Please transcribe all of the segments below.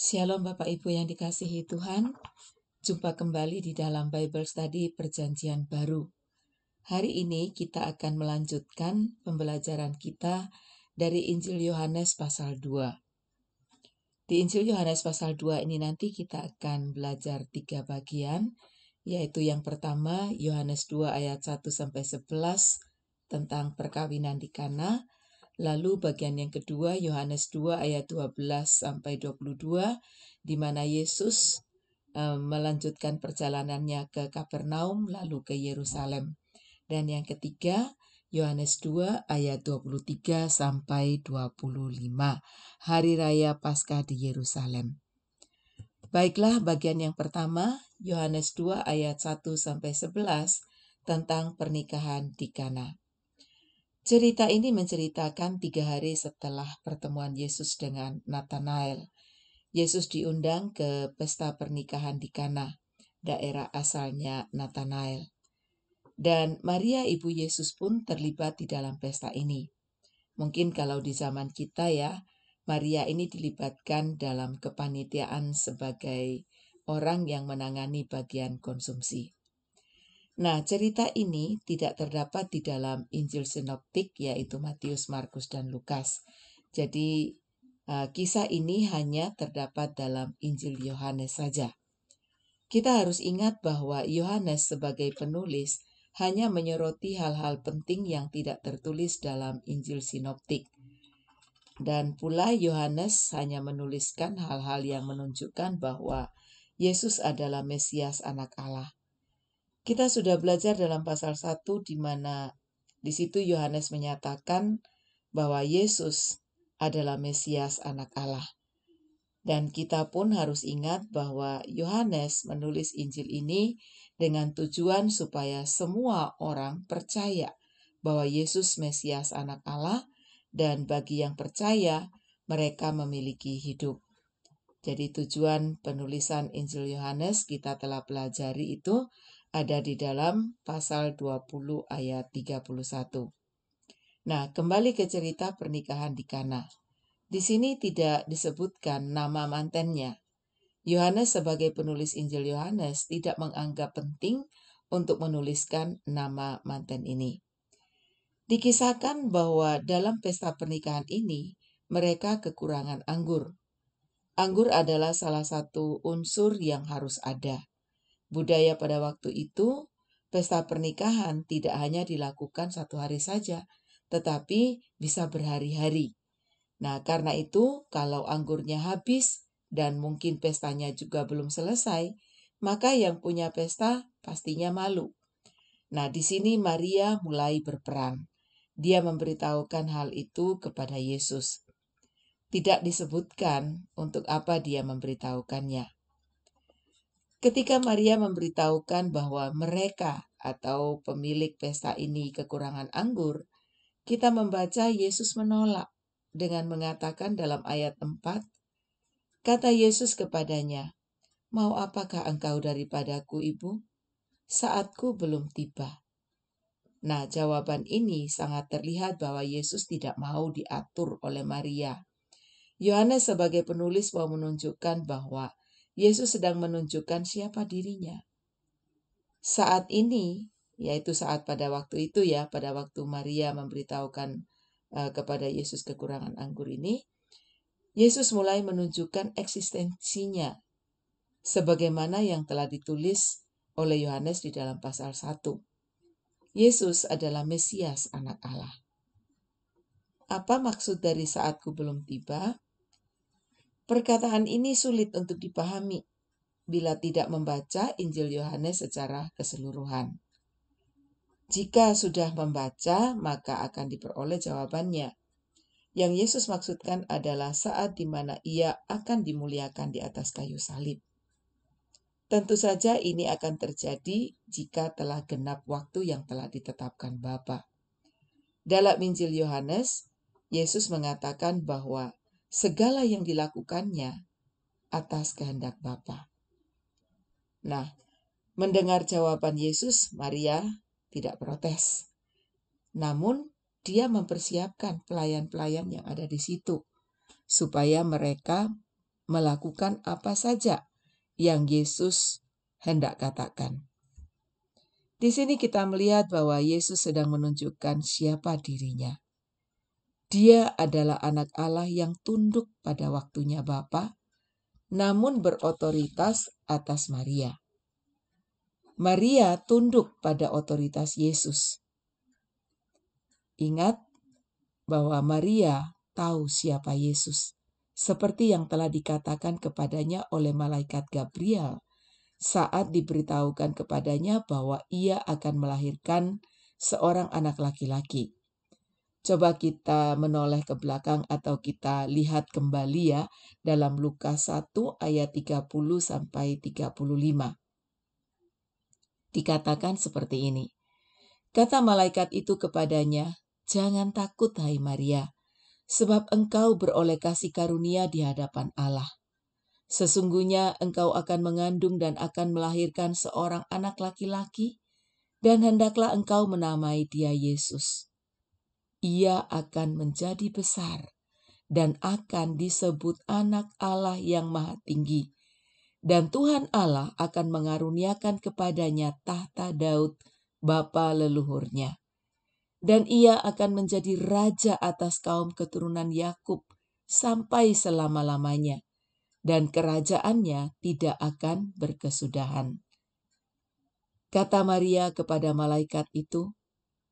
Shalom Bapak Ibu yang dikasihi Tuhan, jumpa kembali di dalam Bible Study Perjanjian Baru. Hari ini kita akan melanjutkan pembelajaran kita dari Injil Yohanes pasal 2. Di Injil Yohanes pasal 2 ini nanti kita akan belajar 3 bagian, yaitu yang pertama Yohanes 2 ayat 1-11 tentang perkawinan di Kana. Lalu bagian yang kedua Yohanes 2 ayat 12-22 di mana Yesus melanjutkan perjalanannya ke Kapernaum lalu ke Yerusalem. Dan yang ketiga Yohanes 2 ayat 23-25 Hari Raya Paskah di Yerusalem. Baiklah, bagian yang pertama Yohanes 2 ayat 1-11 tentang pernikahan di Kana. Cerita ini menceritakan 3 hari setelah pertemuan Yesus dengan Nathanael. Yesus diundang ke pesta pernikahan di Kana, daerah asalnya Nathanael. Dan Maria ibu Yesus pun terlibat di dalam pesta ini. Mungkin kalau di zaman kita ya, Maria ini dilibatkan dalam kepanitiaan sebagai orang yang menangani bagian konsumsi. Nah, cerita ini tidak terdapat di dalam Injil Sinoptik, yaitu Matius, Markus, dan Lukas. Jadi, kisah ini hanya terdapat dalam Injil Yohanes saja. Kita harus ingat bahwa Yohanes sebagai penulis hanya menyoroti hal-hal penting yang tidak tertulis dalam Injil Sinoptik. Dan pula Yohanes hanya menuliskan hal-hal yang menunjukkan bahwa Yesus adalah Mesias Anak Allah. Kita sudah belajar dalam pasal 1 di mana di situ Yohanes menyatakan bahwa Yesus adalah Mesias Anak Allah. Dan kita pun harus ingat bahwa Yohanes menulis Injil ini dengan tujuan supaya semua orang percaya bahwa Yesus Mesias Anak Allah, dan bagi yang percaya mereka memiliki hidup. Jadi tujuan penulisan Injil Yohanes kita telah pelajari itu ada di dalam pasal 20 ayat 31. Nah, kembali ke cerita pernikahan di Kana. Di sini tidak disebutkan nama mantannya. Yohanes sebagai penulis Injil Yohanes tidak menganggap penting untuk menuliskan nama mantan ini. Dikisahkan bahwa dalam pesta pernikahan ini mereka kekurangan anggur. Anggur adalah salah satu unsur yang harus ada. Budaya pada waktu itu, pesta pernikahan tidak hanya dilakukan 1 hari saja, tetapi bisa berhari-hari. Nah, karena itu, kalau anggurnya habis dan mungkin pestanya juga belum selesai, maka yang punya pesta pastinya malu. Nah, di sini Maria mulai berperan. Dia memberitahukan hal itu kepada Yesus. Tidak disebutkan untuk apa dia memberitahukannya. Ketika Maria memberitahukan bahwa mereka atau pemilik pesta ini kekurangan anggur, kita membaca Yesus menolak dengan mengatakan dalam ayat 4, kata Yesus kepadanya, "Mau apakah engkau daripadaku, Ibu? Saatku belum tiba." Nah, jawaban ini sangat terlihat bahwa Yesus tidak mau diatur oleh Maria. Yohanes sebagai penulis mau menunjukkan bahwa Yesus sedang menunjukkan siapa dirinya. Saat ini, yaitu saat pada waktu itu ya, pada waktu Maria memberitahukan kepada Yesus kekurangan anggur ini, Yesus mulai menunjukkan eksistensinya sebagaimana yang telah ditulis oleh Yohanes di dalam pasal 1. Yesus adalah Mesias Anak Allah. Apa maksud dari saatku belum tiba? Perkataan ini sulit untuk dipahami bila tidak membaca Injil Yohanes secara keseluruhan. Jika sudah membaca, maka akan diperoleh jawabannya. Yang Yesus maksudkan adalah saat di mana ia akan dimuliakan di atas kayu salib. Tentu saja ini akan terjadi jika telah genap waktu yang telah ditetapkan Bapa. Dalam Injil Yohanes, Yesus mengatakan bahwa segala yang dilakukannya atas kehendak Bapa. Nah, mendengar jawaban Yesus, Maria tidak protes. Namun, dia mempersiapkan pelayan-pelayan yang ada di situ, supaya mereka melakukan apa saja yang Yesus hendak katakan. Di sini kita melihat bahwa Yesus sedang menunjukkan siapa dirinya. Dia adalah anak Allah yang tunduk pada waktunya Bapa, namun berotoritas atas Maria. Maria tunduk pada otoritas Yesus. Ingat bahwa Maria tahu siapa Yesus, seperti yang telah dikatakan kepadanya oleh malaikat Gabriel saat diberitahukan kepadanya bahwa ia akan melahirkan seorang anak laki-laki. Coba kita menoleh ke belakang atau kita lihat kembali ya dalam Lukas 1 ayat 30 sampai 35. Dikatakan seperti ini. Kata malaikat itu kepadanya, "Jangan takut, hai Maria, sebab engkau beroleh kasih karunia di hadapan Allah. Sesungguhnya engkau akan mengandung dan akan melahirkan seorang anak laki-laki, dan hendaklah engkau menamai dia Yesus. Ia akan menjadi besar dan akan disebut Anak Allah yang Maha Tinggi. Dan Tuhan Allah akan mengaruniakan kepadanya tahta Daud, bapa leluhurnya. Dan ia akan menjadi raja atas kaum keturunan Yakub sampai selama-lamanya. Dan kerajaannya tidak akan berkesudahan." Kata Maria kepada malaikat itu,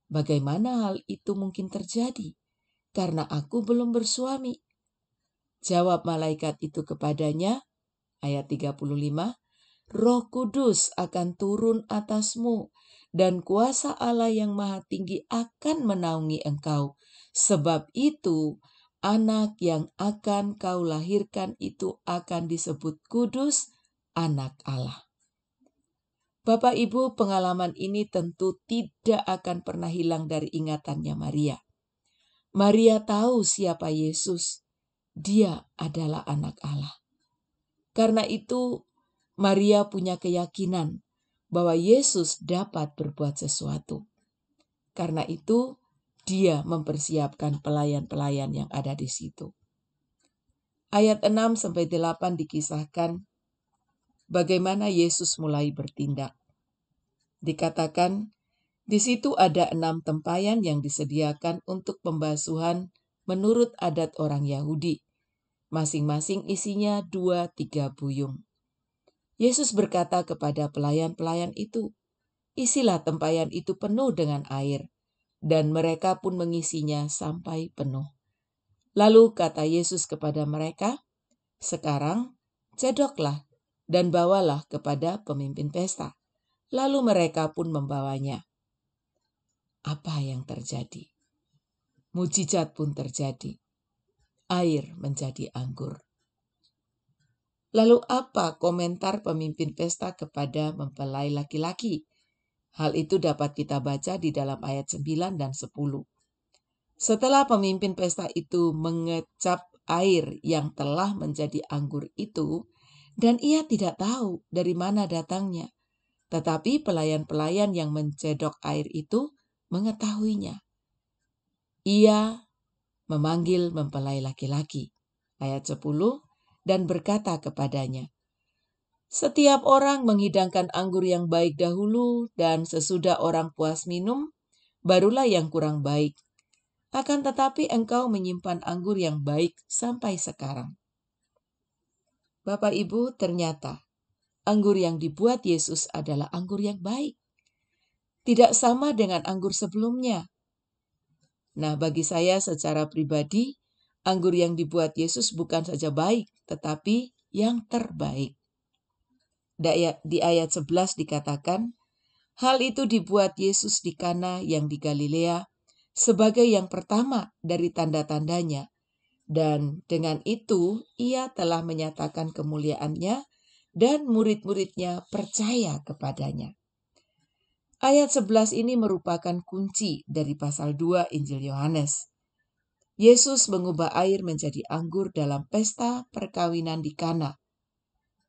"Bagaimana hal itu mungkin terjadi? Karena aku belum bersuami." Jawab malaikat itu kepadanya, ayat 35, "Roh Kudus akan turun atasmu, dan kuasa Allah yang Maha Tinggi akan menaungi engkau. Sebab itu, anak yang akan kau lahirkan itu akan disebut kudus, Anak Allah." Bapak Ibu, pengalaman ini tentu tidak akan pernah hilang dari ingatannya Maria. Maria tahu siapa Yesus. Dia adalah Anak Allah. Karena itu, Maria punya keyakinan bahwa Yesus dapat berbuat sesuatu. Karena itu, dia mempersiapkan pelayan-pelayan yang ada di situ. Ayat 6-8 dikisahkan bagaimana Yesus mulai bertindak. Dikatakan, di situ ada 6 tempayan yang disediakan untuk pembasuhan menurut adat orang Yahudi. Masing-masing isinya 2-3 buyung. Yesus berkata kepada pelayan-pelayan itu, "Isilah tempayan itu penuh dengan air." Dan mereka pun mengisinya sampai penuh. Lalu kata Yesus kepada mereka, "Sekarang cedoklah dan bawalah kepada pemimpin pesta." Lalu mereka pun membawanya. Apa yang terjadi? Mujizat pun terjadi. Air menjadi anggur. Lalu apa komentar pemimpin pesta kepada mempelai laki-laki? Hal itu dapat kita baca di dalam ayat 9 dan 10. Setelah pemimpin pesta itu mengecap air yang telah menjadi anggur itu, dan ia tidak tahu dari mana datangnya, tetapi pelayan-pelayan yang mencedok air itu mengetahuinya. Ia memanggil mempelai laki-laki, ayat 10, dan berkata kepadanya, "Setiap orang menghidangkan anggur yang baik dahulu, dan sesudah orang puas minum, barulah yang kurang baik. Akan tetapi engkau menyimpan anggur yang baik sampai sekarang." Bapak Ibu, ternyata anggur yang dibuat Yesus adalah anggur yang baik. Tidak sama dengan anggur sebelumnya. Nah, bagi saya secara pribadi, anggur yang dibuat Yesus bukan saja baik, tetapi yang terbaik. Di ayat 11 dikatakan, hal itu dibuat Yesus di Kana yang di Galilea sebagai yang pertama dari tanda-tandanya. Dan dengan itu ia telah menyatakan kemuliaannya dan murid-muridnya percaya kepadanya. Ayat 11 ini merupakan kunci dari pasal 2 Injil Yohanes. Yesus mengubah air menjadi anggur dalam pesta perkawinan di Kana.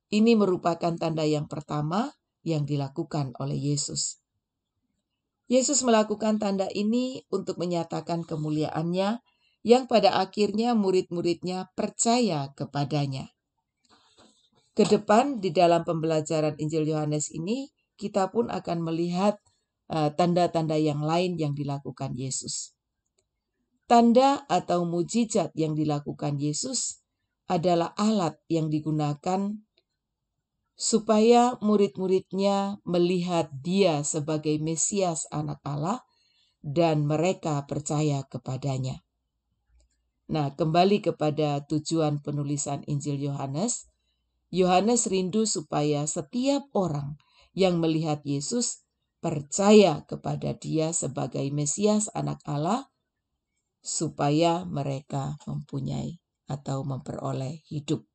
Ini merupakan tanda yang pertama yang dilakukan oleh Yesus. Yesus melakukan tanda ini untuk menyatakan kemuliaannya yang pada akhirnya murid-muridnya percaya kepadanya. Ke depan di dalam pembelajaran Injil Yohanes ini, kita pun akan melihat tanda-tanda yang lain yang dilakukan Yesus. Tanda atau mujizat yang dilakukan Yesus adalah alat yang digunakan supaya murid-muridnya melihat Dia sebagai Mesias Anak Allah dan mereka percaya kepadanya. Nah, kembali kepada tujuan penulisan Injil Yohanes. Yohanes rindu supaya setiap orang yang melihat Yesus percaya kepada Dia sebagai Mesias Anak Allah, supaya mereka mempunyai atau memperoleh hidup.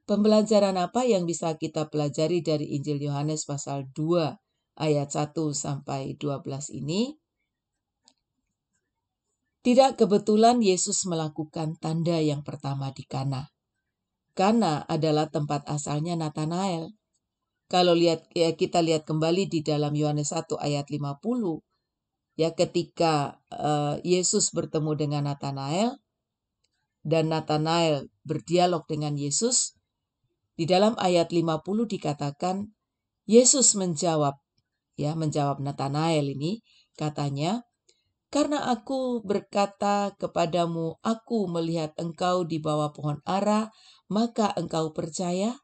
Pembelajaran apa yang bisa kita pelajari dari Injil Yohanes pasal 2 ayat 1 sampai 12 ini? Tidak kebetulan Yesus melakukan tanda yang pertama di Kana. Kana adalah tempat asalnya Natanael. Kalau kita lihat kembali di dalam Yohanes 1 ayat 50, ya, ketika Yesus bertemu dengan Natanael dan Natanael berdialog dengan Yesus, di dalam ayat 50 dikatakan Yesus menjawab Natanael ini, katanya, "Karena aku berkata kepadamu, aku melihat engkau di bawah pohon ara, maka engkau percaya?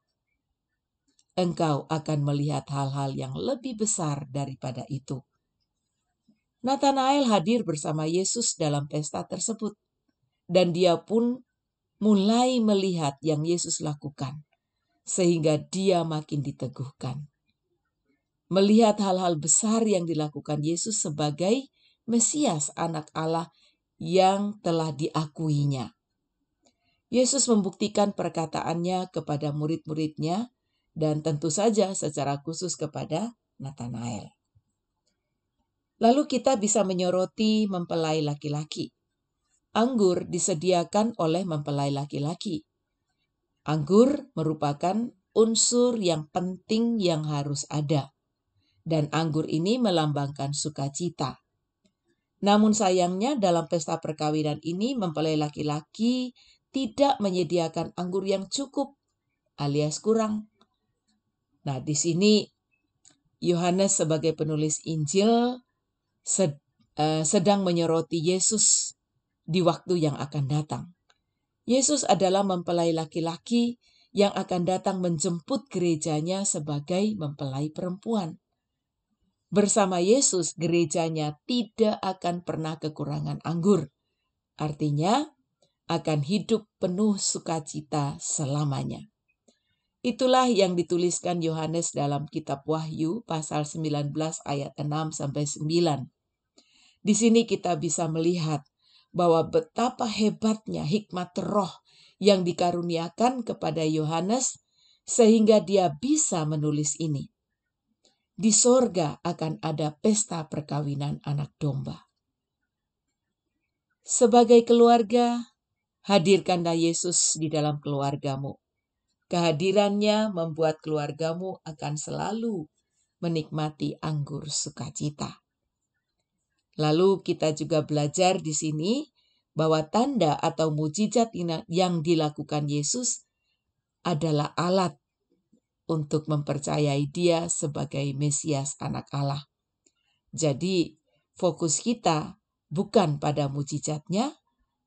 Engkau akan melihat hal-hal yang lebih besar daripada itu." Natanael hadir bersama Yesus dalam pesta tersebut, dan dia pun mulai melihat yang Yesus lakukan, sehingga dia makin diteguhkan. Melihat hal-hal besar yang dilakukan Yesus sebagai Mesias Anak Allah yang telah diakuinya. Yesus membuktikan perkataannya kepada murid-muridnya dan tentu saja secara khusus kepada Natanael. Lalu kita bisa menyoroti mempelai laki-laki. Anggur disediakan oleh mempelai laki-laki. Anggur merupakan unsur yang penting yang harus ada. Dan anggur ini melambangkan sukacita. Namun sayangnya dalam pesta perkawinan ini mempelai laki-laki tidak menyediakan anggur yang cukup alias kurang. Nah, di sini Yohanes sebagai penulis Injil sedang menyoroti Yesus di waktu yang akan datang. Yesus adalah mempelai laki-laki yang akan datang menjemput gerejanya sebagai mempelai perempuan. Bersama Yesus, gerejanya tidak akan pernah kekurangan anggur. Artinya, akan hidup penuh sukacita selamanya. Itulah yang dituliskan Yohanes dalam kitab Wahyu pasal 19 ayat 6-9. Di sini kita bisa melihat bahwa betapa hebatnya hikmat roh yang dikaruniakan kepada Yohanes sehingga dia bisa menulis ini. Di sorga akan ada pesta perkawinan anak domba. Sebagai keluarga, hadirkanlah Yesus di dalam keluargamu. Kehadirannya membuat keluargamu akan selalu menikmati anggur sukacita. Lalu kita juga belajar di sini bahwa tanda atau mujizat yang dilakukan Yesus adalah alat untuk mempercayai Dia sebagai Mesias Anak Allah. Jadi fokus kita bukan pada mujizatnya,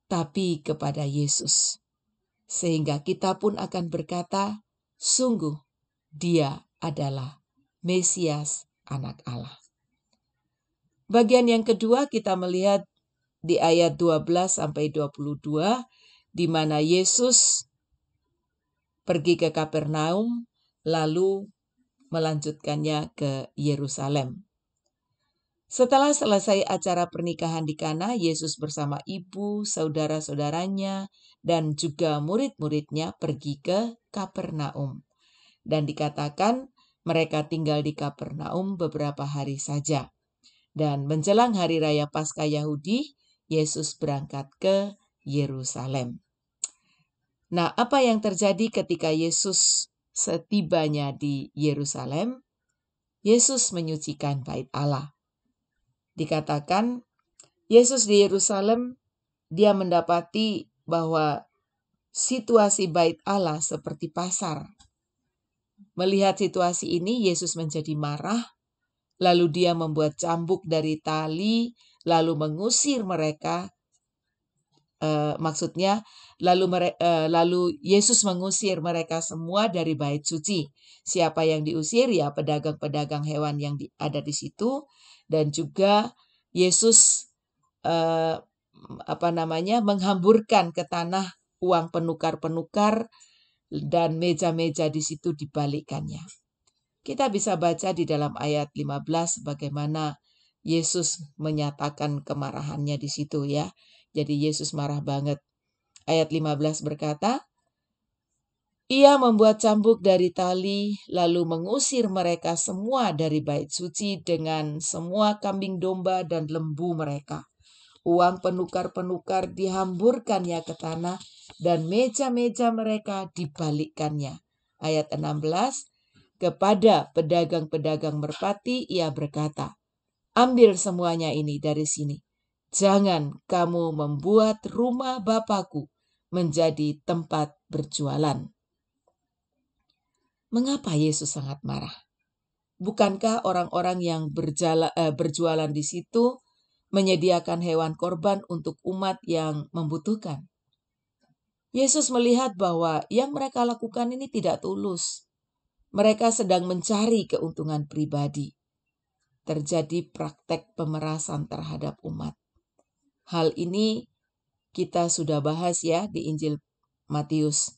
tapi kepada Yesus. Sehingga kita pun akan berkata, sungguh Dia adalah Mesias Anak Allah. Bagian yang kedua kita melihat di ayat 12-22, di mana Yesus pergi ke Kapernaum, lalu melanjutkannya ke Yerusalem. Setelah selesai acara pernikahan di Kana, Yesus bersama ibu, saudara-saudaranya, dan juga murid-muridnya pergi ke Kapernaum. Dan dikatakan mereka tinggal di Kapernaum beberapa hari saja. Dan menjelang hari raya Paskah Yahudi, Yesus berangkat ke Yerusalem. Nah, apa yang terjadi ketika Yesus setibanya di Yerusalem? Yesus menyucikan bait Allah. Dikatakan Yesus di Yerusalem, dia mendapati bahwa situasi bait Allah seperti pasar. Melihat situasi ini, Yesus menjadi marah, lalu dia membuat cambuk dari tali, lalu mengusir mereka. Lalu Yesus mengusir mereka semua dari bait suci. Siapa yang diusir? Ya, pedagang-pedagang hewan yang ada di situ, dan juga Yesus menghamburkan ke tanah uang penukar-penukar, dan meja-meja di situ dibalikkannya. Kita bisa baca di dalam ayat 15 bagaimana Yesus menyatakan kemarahannya di situ ya. Jadi Yesus marah banget. Ayat 15 berkata, ia membuat cambuk dari tali, lalu mengusir mereka semua dari bait suci dengan semua kambing domba dan lembu mereka. Uang penukar-penukar dihamburkannya ke tanah, dan meja-meja mereka dibalikkannya. Ayat 16, kepada pedagang-pedagang merpati ia berkata, ambil semuanya ini dari sini. Jangan kamu membuat rumah Bapakku menjadi tempat berjualan. Mengapa Yesus sangat marah? Bukankah orang-orang yang berjualan di situ menyediakan hewan korban untuk umat yang membutuhkan? Yesus melihat bahwa yang mereka lakukan ini tidak tulus. Mereka sedang mencari keuntungan pribadi. Terjadi praktek pemerasan terhadap umat. Hal ini kita sudah bahas ya di Injil Matius.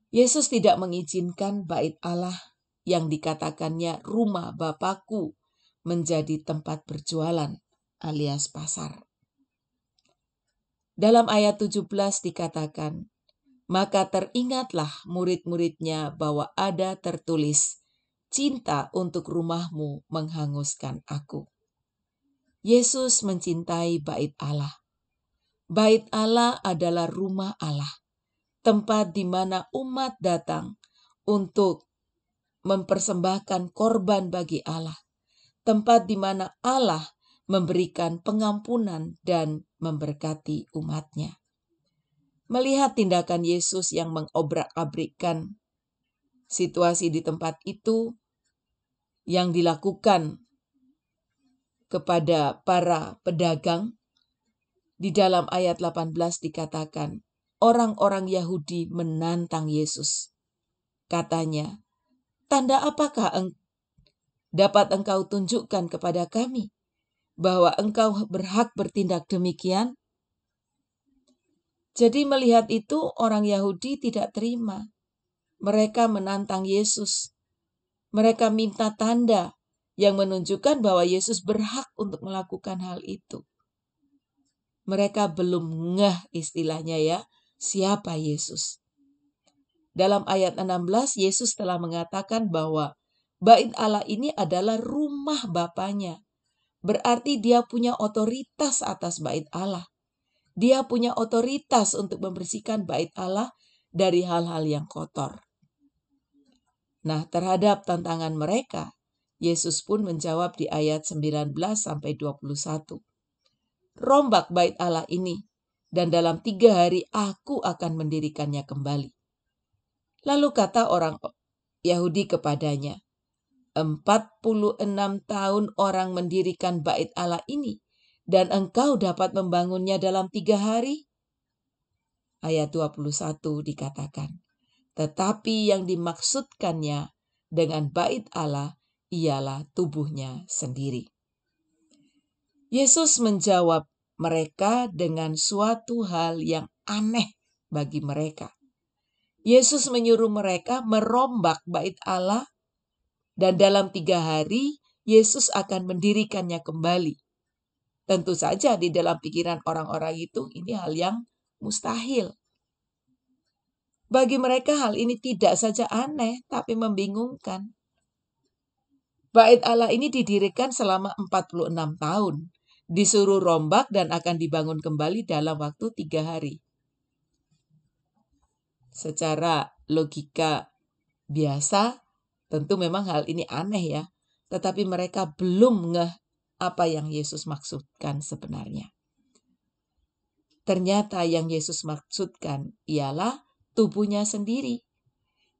Yesus tidak mengizinkan bait Allah yang dikatakannya rumah Bapakku menjadi tempat berjualan alias pasar. Dalam ayat 17 dikatakan, maka teringatlah murid-muridnya bahwa ada tertulis, cinta untuk rumahmu menghanguskan aku. Yesus mencintai bait Allah. Bait Allah adalah rumah Allah, tempat di mana umat datang untuk mempersembahkan korban bagi Allah, tempat di mana Allah memberikan pengampunan dan memberkati umatnya. Melihat tindakan Yesus yang mengobrak-abrikkan situasi di tempat itu yang dilakukan kepada para pedagang, di dalam ayat 18 dikatakan, orang-orang Yahudi menantang Yesus. Katanya, tanda apakah dapat engkau tunjukkan kepada kami bahwa engkau berhak bertindak demikian? Jadi melihat itu orang Yahudi tidak terima. Mereka menantang Yesus. Mereka minta tanda yang menunjukkan bahwa Yesus berhak untuk melakukan hal itu. Mereka belum ngeh istilahnya ya, siapa Yesus. Dalam ayat 16 Yesus telah mengatakan bahwa bait Allah ini adalah rumah Bapanya. Berarti dia punya otoritas atas bait Allah. Dia punya otoritas untuk membersihkan bait Allah dari hal-hal yang kotor. Nah, terhadap tantangan mereka, Yesus pun menjawab di ayat 19 sampai 21. Rombak bait Allah ini, dan dalam 3 hari aku akan mendirikannya kembali. Lalu kata orang Yahudi kepadanya, 46 tahun orang mendirikan bait Allah ini, dan engkau dapat membangunnya dalam 3 hari? Ayat 21 dikatakan, tetapi yang dimaksudkannya dengan bait Allah ialah tubuhnya sendiri. Yesus menjawab mereka dengan suatu hal yang aneh bagi mereka. Yesus menyuruh mereka merombak bait Allah, dan dalam 3 hari Yesus akan mendirikannya kembali. Tentu saja di dalam pikiran orang-orang itu ini hal yang mustahil. Bagi mereka hal ini tidak saja aneh, tapi membingungkan. Bait Allah ini didirikan selama 46 tahun. Disuruh rombak dan akan dibangun kembali dalam waktu 3 hari. Secara logika biasa, tentu memang hal ini aneh ya. Tetapi mereka belum ngeh apa yang Yesus maksudkan sebenarnya. Ternyata yang Yesus maksudkan ialah tubuhnya sendiri.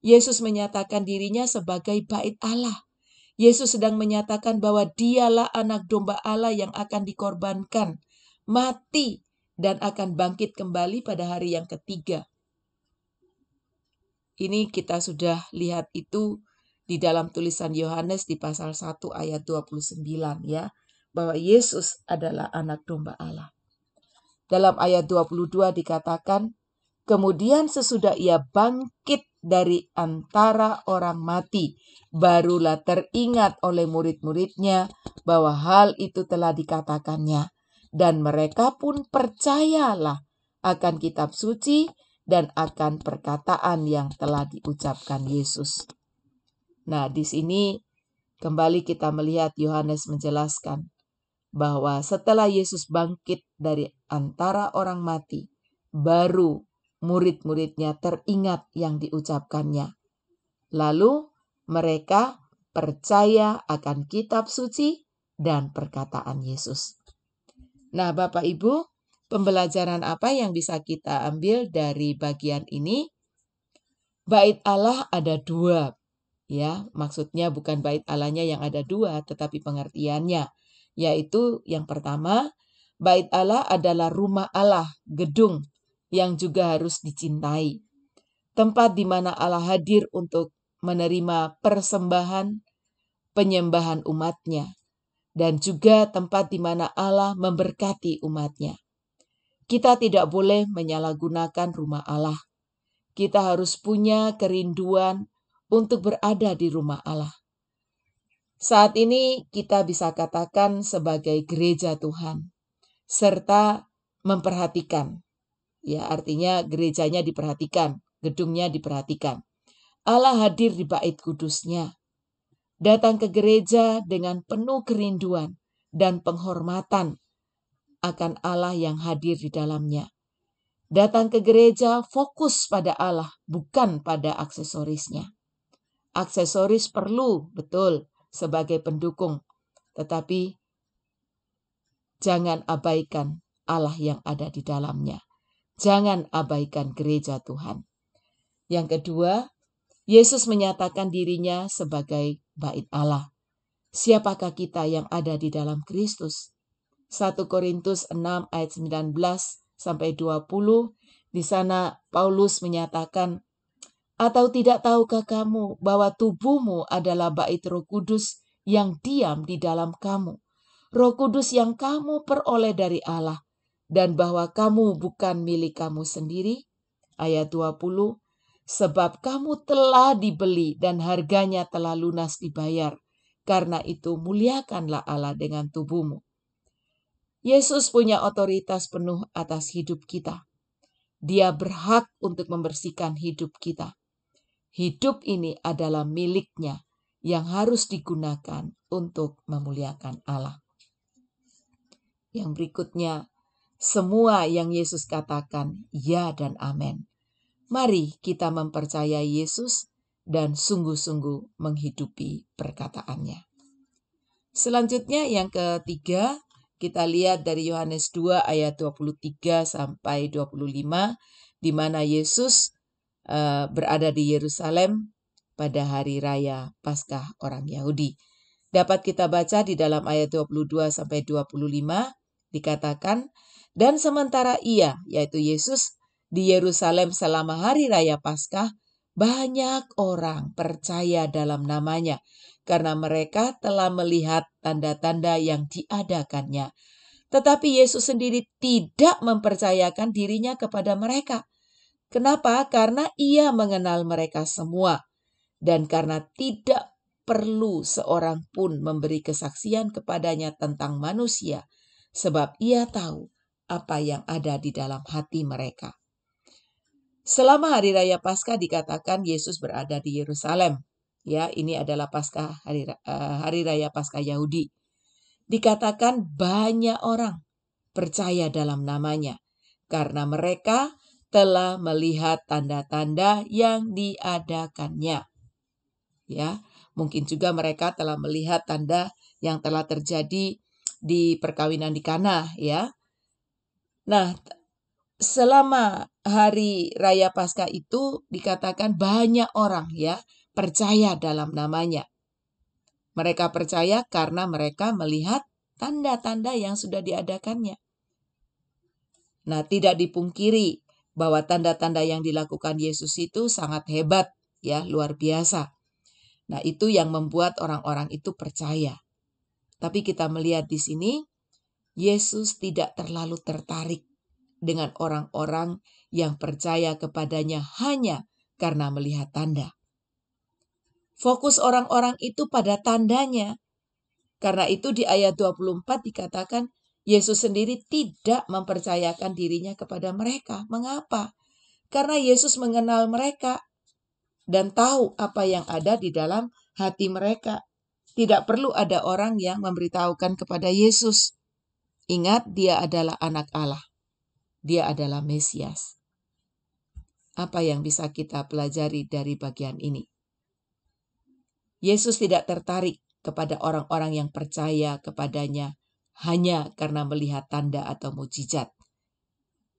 Yesus menyatakan dirinya sebagai bait Allah. Yesus sedang menyatakan bahwa dialah anak domba Allah yang akan dikorbankan, mati, dan akan bangkit kembali pada hari yang ketiga. Ini kita sudah lihat itu di dalam tulisan Yohanes di pasal 1 ayat 29 ya, bahwa Yesus adalah anak domba Allah. Dalam ayat 22 dikatakan, kemudian sesudah ia bangkit dari antara orang mati, barulah teringat oleh murid-muridnya bahwa hal itu telah dikatakannya. Dan mereka pun percayalah akan kitab suci dan akan perkataan yang telah diucapkan Yesus. Nah, di sini kembali kita melihat Yohanes menjelaskan bahwa setelah Yesus bangkit dari antara orang mati, baru murid-muridnya teringat yang diucapkannya. Lalu mereka percaya akan kitab suci dan perkataan Yesus. Nah, Bapak Ibu, pembelajaran apa yang bisa kita ambil dari bagian ini? Bait Allah ada dua, ya, maksudnya bukan bait Allahnya yang ada dua, tetapi pengertiannya, yaitu yang pertama, bait Allah adalah rumah Allah, gedung yang juga harus dicintai. Tempat di mana Allah hadir untuk menerima persembahan, penyembahan umatnya, dan juga tempat di mana Allah memberkati umatnya. Kita tidak boleh menyalahgunakan rumah Allah. Kita harus punya kerinduan untuk berada di rumah Allah. Saat ini kita bisa katakan sebagai gereja Tuhan, serta memperhatikan. Ya, artinya gerejanya diperhatikan, gedungnya diperhatikan. Allah hadir di bait kudusnya. Datang ke gereja dengan penuh kerinduan dan penghormatan akan Allah yang hadir di dalamnya. Datang ke gereja fokus pada Allah, bukan pada aksesorisnya. Aksesoris perlu, betul, sebagai pendukung. Tetapi jangan abaikan Allah yang ada di dalamnya. Jangan abaikan gereja Tuhan. Yang kedua, Yesus menyatakan dirinya sebagai bait Allah. Siapakah kita yang ada di dalam Kristus? 1 Korintus 6 ayat 19 sampai 20, di sana Paulus menyatakan, atau tidak tahukah kamu bahwa tubuhmu adalah bait Roh Kudus yang diam di dalam kamu, Roh Kudus yang kamu peroleh dari Allah, dan bahwa kamu bukan milik kamu sendiri? Ayat 20, sebab kamu telah dibeli dan harganya telah lunas dibayar, karena itu muliakanlah Allah dengan tubuhmu. Yesus punya otoritas penuh atas hidup kita. Dia berhak untuk membersihkan hidup kita. Hidup ini adalah miliknya yang harus digunakan untuk memuliakan Allah. Yang berikutnya, semua yang Yesus katakan ya dan amin. Mari kita mempercayai Yesus dan sungguh-sungguh menghidupi perkataannya. Selanjutnya yang ketiga, kita lihat dari Yohanes 2 ayat 23 sampai 25, di mana Yesus berada di Yerusalem pada hari raya Paskah orang Yahudi. Dapat kita baca di dalam ayat 22 sampai 25, dikatakan, dan sementara ia, yaitu Yesus, di Yerusalem selama hari raya Paskah, banyak orang percaya dalam namanya, karena mereka telah melihat tanda-tanda yang diadakannya. Tetapi Yesus sendiri tidak mempercayakan dirinya kepada mereka. Kenapa? Karena ia mengenal mereka semua. Dan karena tidak perlu seorang pun memberi kesaksian kepadanya tentang manusia, sebab ia tahu apa yang ada di dalam hati mereka. Selama hari raya Paskah dikatakan Yesus berada di Yerusalem. Ya, ini adalah Paskah hari raya Paskah Yahudi. Dikatakan banyak orang percaya dalam namanya karena mereka telah melihat tanda-tanda yang diadakannya. Ya, mungkin juga mereka telah melihat tanda yang telah terjadi di perkawinan di Kana, ya. Nah, selama hari raya Paskah itu dikatakan banyak orang ya percaya dalam namanya. Mereka percaya karena mereka melihat tanda-tanda yang sudah diadakannya. Nah, tidak dipungkiri bahwa tanda-tanda yang dilakukan Yesus itu sangat hebat, ya, luar biasa. Nah, itu yang membuat orang-orang itu percaya. Tapi kita melihat di sini, Yesus tidak terlalu tertarik dengan orang-orang yang percaya kepadanya hanya karena melihat tanda. Fokus orang-orang itu pada tandanya. Karena itu di ayat 24 dikatakan, Yesus sendiri tidak mempercayakan dirinya kepada mereka. Mengapa? Karena Yesus mengenal mereka dan tahu apa yang ada di dalam hati mereka. Tidak perlu ada orang yang memberitahukan kepada Yesus. Ingat, dia adalah anak Allah. Dia adalah Mesias. Apa yang bisa kita pelajari dari bagian ini? Yesus tidak tertarik kepada orang-orang yang percaya kepadanya hanya karena melihat tanda atau mukjizat.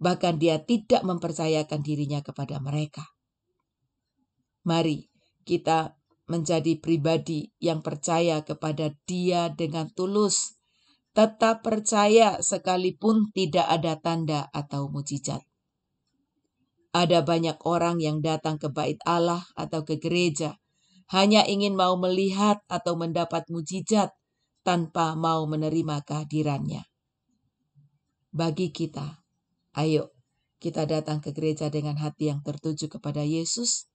Bahkan dia tidak mempercayakan dirinya kepada mereka. Mari kita menjadi pribadi yang percaya kepada Dia dengan tulus. Tetap percaya sekalipun tidak ada tanda atau mukjizat. Ada banyak orang yang datang ke bait Allah atau ke gereja hanya ingin mau melihat atau mendapat mukjizat tanpa mau menerima kehadirannya. Bagi kita, ayo kita datang ke gereja dengan hati yang tertuju kepada Yesus.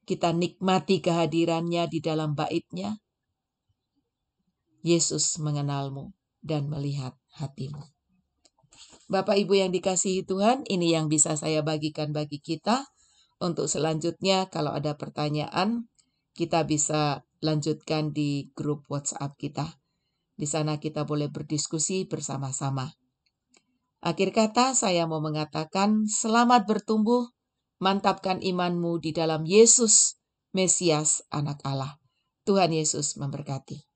Kita nikmati kehadirannya di dalam bait-Nya. Yesus mengenalmu dan melihat hatimu. Bapak Ibu yang dikasihi Tuhan, ini yang bisa saya bagikan bagi kita. Untuk selanjutnya, kalau ada pertanyaan, kita bisa lanjutkan di grup WhatsApp kita. Di sana kita boleh berdiskusi bersama-sama. Akhir kata, saya mau mengatakan selamat bertumbuh, mantapkan imanmu di dalam Yesus, Mesias, Anak Allah. Tuhan Yesus memberkati.